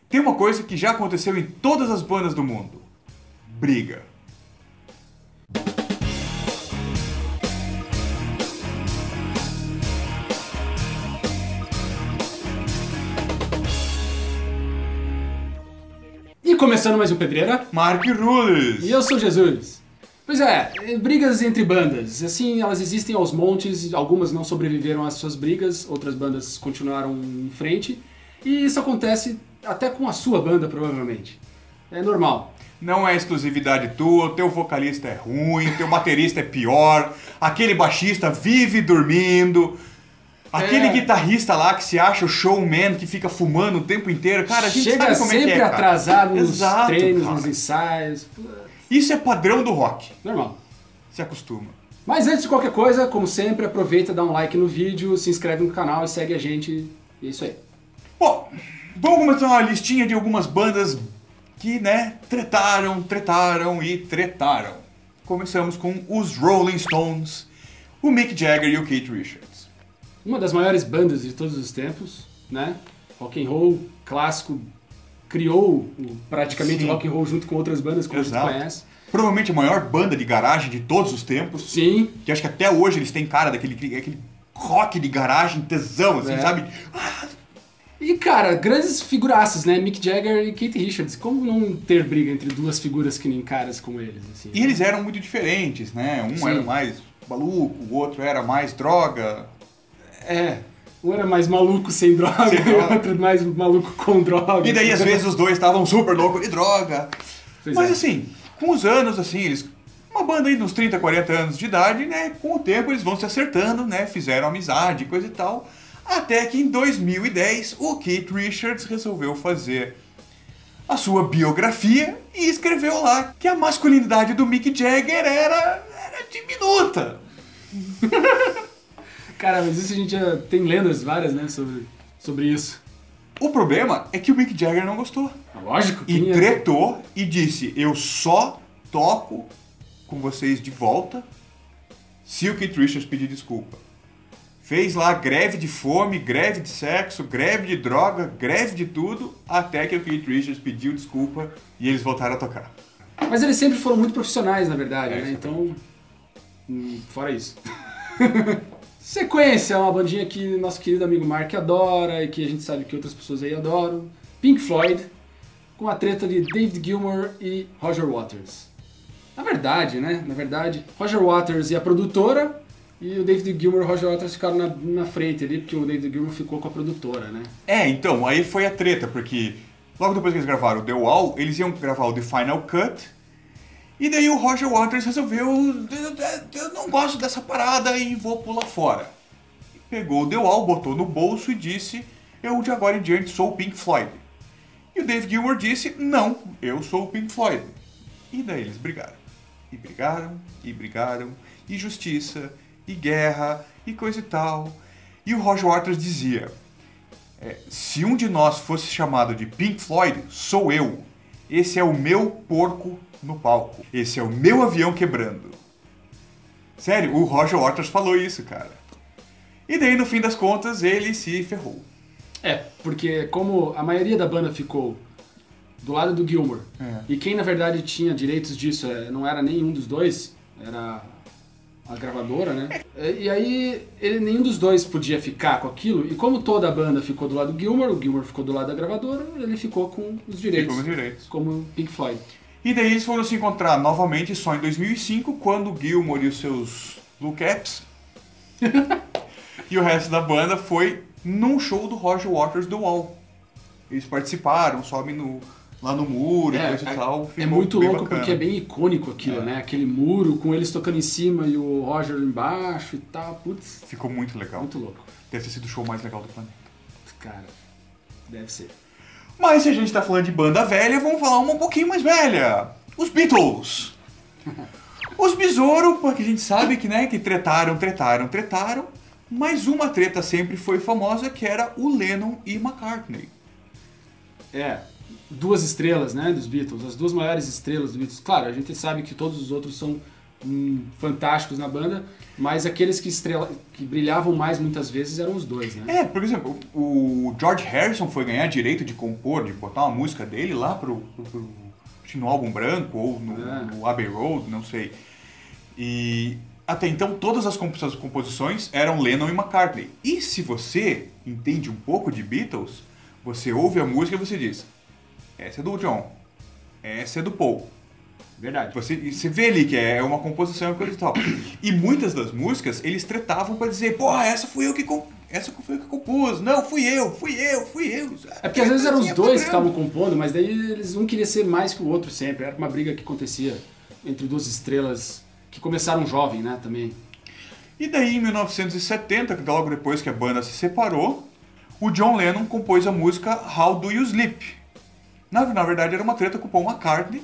Tem uma coisa que já aconteceu em todas as bandas do mundo. Briga. E começando mais um Pedreira. Mark Rules. E eu sou Jesus. Pois é, brigas entre bandas. Assim, elas existem aos montes, algumas não sobreviveram às suas brigas, outras bandas continuaram em frente. E isso acontece até com a sua banda, provavelmente. É normal. Não é exclusividade tua, teu vocalista é ruim, teu baterista é pior, aquele baixista vive dormindo, aquele guitarrista lá que se acha o showman, que fica fumando o tempo inteiro. Cara, a gente chega sabe como sempre é que é, cara. atrasado nos Exato, treinos, cara. nos ensaios. Isso é padrão do rock. Normal. Se acostuma. Mas antes de qualquer coisa, como sempre, aproveita, dá um like no vídeo, se inscreve no canal e segue a gente. E é isso aí. Bom, vamos começar uma listinha de algumas bandas que, tretaram. Começamos com os Rolling Stones, o Mick Jagger e o Keith Richards. Uma das maiores bandas de todos os tempos, né? Rock and roll clássico, criou praticamente Sim. rock and roll junto com outras bandas, como Exato. a gente conhece. Provavelmente a maior banda de garagem de todos os tempos. Sim. Que acho que até hoje eles têm cara aquele rock de garagem, tesão, assim, sabe? E, cara, grandes figuraças, né? Mick Jagger e Keith Richards. Como não ter briga entre duas figuras que nem caras como eles, assim? E eles eram muito diferentes, né? Um Sim. era mais maluco, o outro era mais droga. Um era mais maluco sem droga, Sem e droga. o outro mais maluco com droga. E daí, às vezes, os dois estavam super loucos de droga. Pois Mas, é. assim, com os anos, assim, eles... Uma banda aí nos 30, 40 anos de idade, né? Com o tempo eles vão se acertando, né? Fizeram amizade, coisa e tal. Até que em 2010, o Keith Richards resolveu fazer a sua biografia e escreveu lá que a masculinidade do Mick Jagger era diminuta. Cara, mas isso a gente já tem lendas várias, né? Sobre isso. O problema é que o Mick Jagger não gostou. Lógico. E quem é- tretou e disse, eu só toco com vocês de volta se o Keith Richards pedir desculpa. Fez lá greve de fome, greve de sexo, greve de droga, greve de tudo, até que o Keith Richards pediu desculpa e eles voltaram a tocar. Mas eles sempre foram muito profissionais, na verdade, né? Isso. Então, fora isso. Sequência, é uma bandinha que nosso querido amigo Mark adora e que a gente sabe que outras pessoas aí adoram. Pink Floyd, com a treta de David Gilmour e Roger Waters. Na verdade, Roger Waters e a produtora, e o David Gilmour e o Roger Waters ficaram na frente ali, porque o David Gilmour ficou com a produtora, né? Então, aí foi a treta, porque logo depois que eles gravaram o The Wall, eles iam gravar o The Final Cut, e daí o Roger Waters resolveu, eu não gosto dessa parada e vou pular fora. Pegou o The Wall, botou no bolso e disse, eu de agora em diante sou o Pink Floyd. E o David Gilmour disse, não, eu sou o Pink Floyd. E daí eles brigaram. E brigaram, e brigaram, e justiça, e guerra, e coisa e tal. E o Roger Waters dizia, se um de nós fosse chamado de Pink Floyd, sou eu. Esse é o meu porco no palco. Esse é o meu avião quebrando. Sério, o Roger Waters falou isso, cara. E daí, no fim das contas, ele se ferrou. Porque como a maioria da banda ficou do lado do Gilmour, e quem na verdade tinha direitos disso não era nenhum dos dois, era a gravadora, né? E aí nenhum dos dois podia ficar com aquilo, e como toda a banda ficou do lado do Gilmour, o Gilmour ficou do lado da gravadora, ele ficou com os direitos. Ficou com os direitos. Como Pink Floyd. E daí eles foram se encontrar novamente só em 2005, quando o Gilmour e os seus Blue Caps e o resto da banda foi num show do Roger Waters do Wall. Eles participaram, sobem lá no muro e coisa e tal. É Ficou muito bem louco bacana. porque é bem icônico aquilo, né? Aquele muro com eles tocando em cima e o Roger embaixo e tal. Putz, Ficou muito legal. muito louco. Deve ter sido o show mais legal do planeta. Cara, deve ser. Mas se a gente tá falando de banda velha, vamos falar uma um pouquinho mais velha. Os Beatles. Os Besouro, porque a gente sabe que tretaram. Mas uma treta sempre foi famosa, que era o Lennon e McCartney. Duas estrelas, né, dos Beatles, as duas maiores estrelas dos Beatles. Claro, a gente sabe que todos os outros são fantásticos na banda, mas aqueles que brilhavam mais muitas vezes eram os dois, né? Por exemplo, o George Harrison foi ganhar direito de compor, de botar uma música dele lá no álbum branco ou no Abbey Road, não sei. E até então todas as composições eram Lennon e McCartney. E se você entende um pouco de Beatles, você ouve a música e você diz: essa é do John, essa é do Paul. Verdade. Você vê ali que é uma composição e coisa e tal. E muitas das músicas eles tretavam pra dizer: porra, essa foi eu que compus. Não, fui eu. É porque às vezes eram os dois que estavam compondo, mas daí um queria ser mais que o outro sempre. Era uma briga que acontecia entre duas estrelas que começaram jovem, né, também. E daí em 1970, logo depois que a banda se separou, o John Lennon compôs a música How Do You Sleep? Na verdade era uma treta com o Paul McCartney,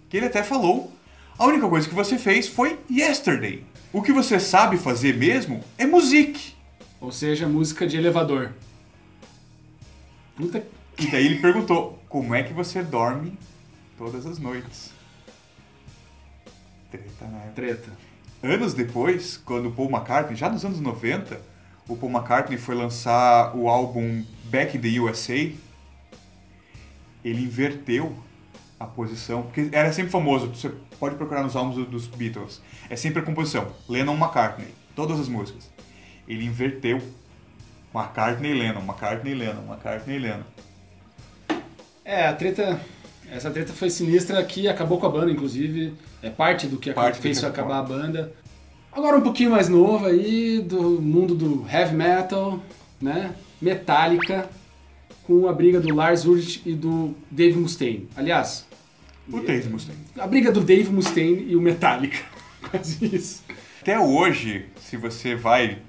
que ele até falou: a única coisa que você fez foi Yesterday. O que você sabe fazer mesmo é music. Ou seja, música de elevador. Puta... E daí ele perguntou: como é que você dorme todas as noites? Treta, né? Treta. Anos depois, quando o Paul McCartney, já nos anos 90, o Paul McCartney foi lançar o álbum Back in the USA, ele inverteu a posição, porque era sempre famoso, você pode procurar nos álbuns dos Beatles, é sempre a composição, Lennon-McCartney, todas as músicas. Ele inverteu McCartney-Lennon, McCartney-Lennon, McCartney-Lennon. Essa treta foi sinistra, que acabou com a banda, inclusive, é parte do que fez acabar a banda. Agora um pouquinho mais novo aí, do mundo do heavy metal, né, Metallica, com a briga do Lars Ulrich e do Dave Mustaine. Aliás, o Dave Mustaine. A briga do Dave Mustaine e o Metallica. Quase isso. Até hoje, se você vai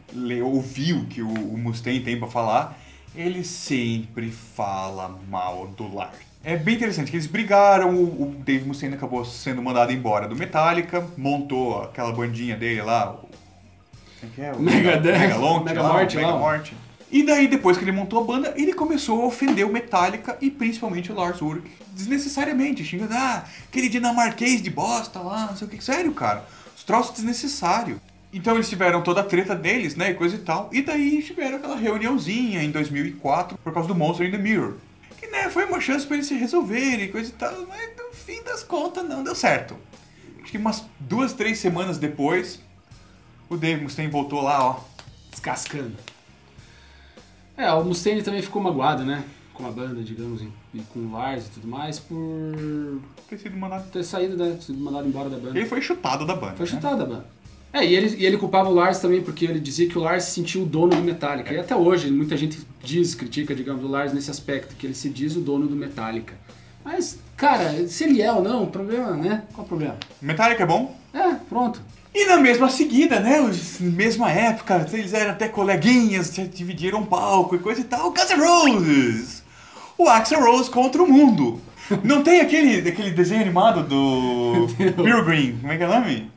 ouvir o que o Mustaine tem pra falar, ele sempre fala mal do Lars. É bem interessante que eles brigaram, o Dave Mustaine acabou sendo mandado embora do Metallica, montou aquela bandinha dele lá, o Megamorte. E daí, depois que ele montou a banda, ele começou a ofender o Metallica e principalmente o Lars Ulrich desnecessariamente, xingando: aquele dinamarquês de bosta lá, não sei o que. Sério, cara, os troços desnecessários. Então eles tiveram toda a treta deles, né, e coisa e tal. E daí tiveram aquela reuniãozinha em 2004 por causa do Monster in the Mirror. Que, né, foi uma chance pra eles se resolverem e coisa e tal, mas no fim das contas não deu certo. Acho que umas 2, 3 semanas depois, o Dave Mustaine voltou lá, ó, descascando. O Mustaine também ficou magoado, né, com a banda, digamos, e com o Lars e tudo mais, por ter sido mandado embora da banda. Ele foi chutado da banda. Foi chutado da banda. E ele culpava o Lars também, porque ele dizia que o Lars se sentia o dono do Metallica. E até hoje, muita gente critica, digamos, o Lars nesse aspecto, que ele se diz o dono do Metallica. Mas, cara, se ele é ou não, o problema, né? Qual o problema? Metallica é bom? Pronto. E na mesma seguida, né, na mesma época, eles eram até coleguinhas, dividiram um palco e coisa e tal, Guns N' Roses! O Axl Rose contra o mundo. Não tem aquele desenho animado do Pilgrim, como é que é o nome?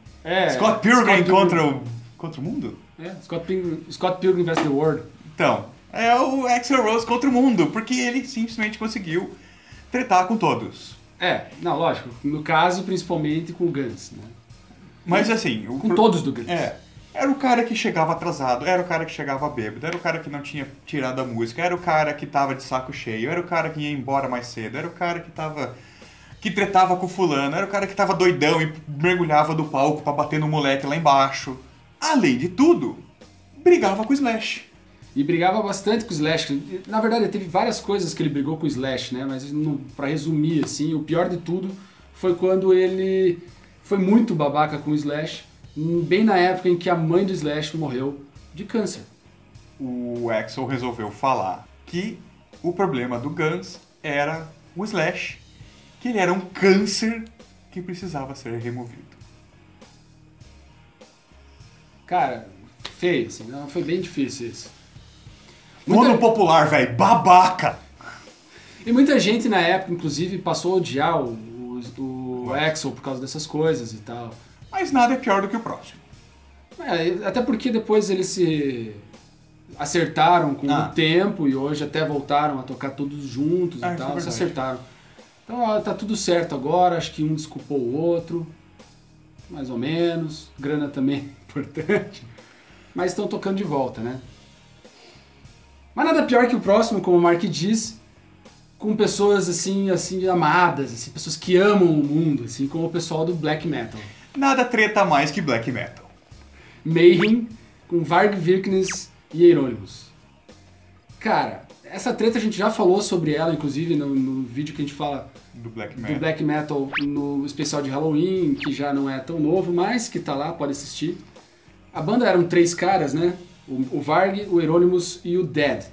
Scott Pilgrim contra o mundo? Scott Pilgrim vs. The World. Então, é o Axl Rose contra o mundo, porque ele simplesmente conseguiu tretar com todos. Não, lógico. No caso, principalmente com o Guns, né? Mas assim... Com todos do Guns. Era o cara que chegava atrasado, era o cara que chegava bêbado, era o cara que não tinha tirado a música, era o cara que tava de saco cheio, era o cara que ia embora mais cedo, era o cara que tretava com o fulano, era o cara que tava doidão e mergulhava do palco pra bater no moleque lá embaixo. Além de tudo, brigava com o Slash. E brigava bastante com o Slash. Na verdade, teve várias coisas que ele brigou com o Slash, né? Mas pra resumir, assim, o pior de tudo foi quando ele foi muito babaca com o Slash, bem na época em que a mãe do Slash morreu de câncer. O Axl resolveu falar que o problema do Guns era o Slash, que ele era um câncer que precisava ser removido. Cara, feio, assim, não, foi bem difícil isso. Mundo popular, velho, babaca! E muita gente na época, inclusive, passou a odiar o Axl por causa dessas coisas e tal. Mas nada é pior do que o próximo. Até porque depois eles se acertaram com o tempo e hoje até voltaram a tocar todos juntos e tal, se acertaram. Então tá tudo certo agora, acho que um desculpou o outro. mais ou menos, grana também é importante, mas estão tocando de volta, né? Mas nada pior que o próximo, como o Mark diz, com pessoas assim amadas, assim, pessoas que amam o mundo, assim, como o pessoal do Black Metal. Nada treta mais que Black Metal. Mayhem com Varg Vikernes e Euronymous. Cara, essa treta a gente já falou sobre ela, inclusive no vídeo que a gente fala do Black Metal no especial de Halloween, que já não é tão novo, mas que tá lá, pode assistir. A banda eram 3 caras, né? O Varg, o Euronymous e o Dead.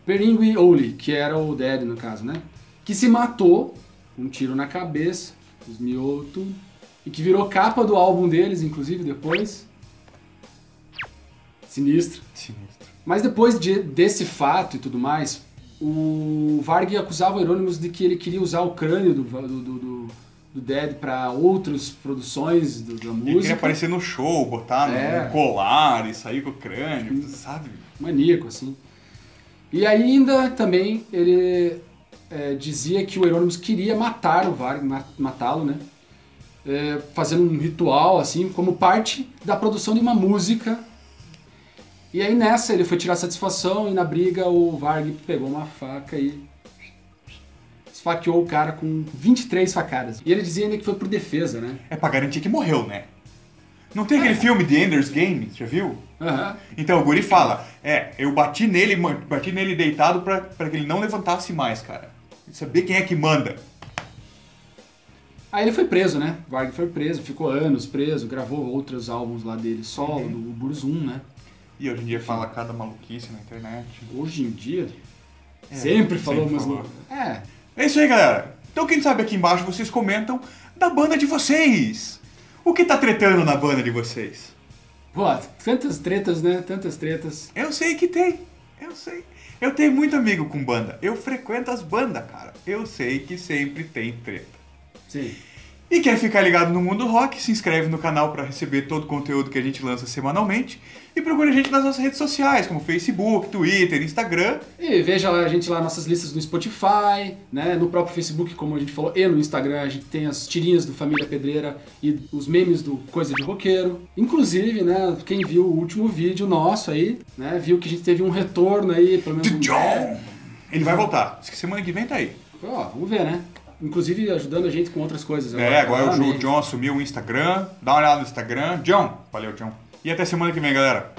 Peringui Oli, que era o Dead no caso, né? Que se matou, um tiro na cabeça, os mioto, e que virou capa do álbum deles, inclusive, depois. Sinistro. Mas depois desse fato e tudo mais, o Varg acusava o Euronymous de que ele queria usar o crânio do Dead para outras produções da música. Ele queria aparecer no show, botar no colar e sair com o crânio, sabe? Maníaco, assim. E ainda também ele dizia que o Euronymous queria matar o Varg, matá-lo, né? Fazendo um ritual, assim, como parte da produção de uma música. E aí nessa ele foi tirar satisfação e na briga o Varg pegou uma faca e esfaqueou o cara com 23 facadas. E ele dizia ainda que foi por defesa, né? É pra garantir que morreu, né? Não tem aquele filme The Ender's Game, já viu? Então o guri fala, eu bati nele deitado pra que ele não levantasse mais, cara. Saber quem é que manda. Aí ele foi preso, né? O Varg foi preso, ficou anos preso, gravou outros álbuns lá dele, solo, do Burzum, né? E hoje em dia fala cada maluquice na internet. Hoje em dia? Sempre falou, mas não. É isso aí, galera. Então quem sabe aqui embaixo vocês comentam da banda de vocês. O que tá tretando na banda de vocês? Pô, tantas tretas, né? Tantas tretas. Eu sei que tem. Eu sei. Eu tenho muito amigo com banda. Eu frequento as bandas, cara. Eu sei que sempre tem treta. Sim. E quer ficar ligado no Mundo Rock, se inscreve no canal para receber todo o conteúdo que a gente lança semanalmente. E procura a gente nas nossas redes sociais, como Facebook, Twitter, Instagram. E veja a gente lá, nossas listas no Spotify, né? No próprio Facebook, como a gente falou, e no Instagram a gente tem as tirinhas do Família Pedreira e os memes do Coisa de Roqueiro. Inclusive, né, quem viu o último vídeo nosso aí, né, viu que a gente teve um retorno aí, pelo menos John! Ele vai voltar. Diz que semana que vem tá aí. Ó, vamos ver, né? Inclusive ajudando a gente com outras coisas. Agora o John assumiu o Instagram. Dá uma olhada no Instagram. John! Valeu, John. E até semana que vem, galera.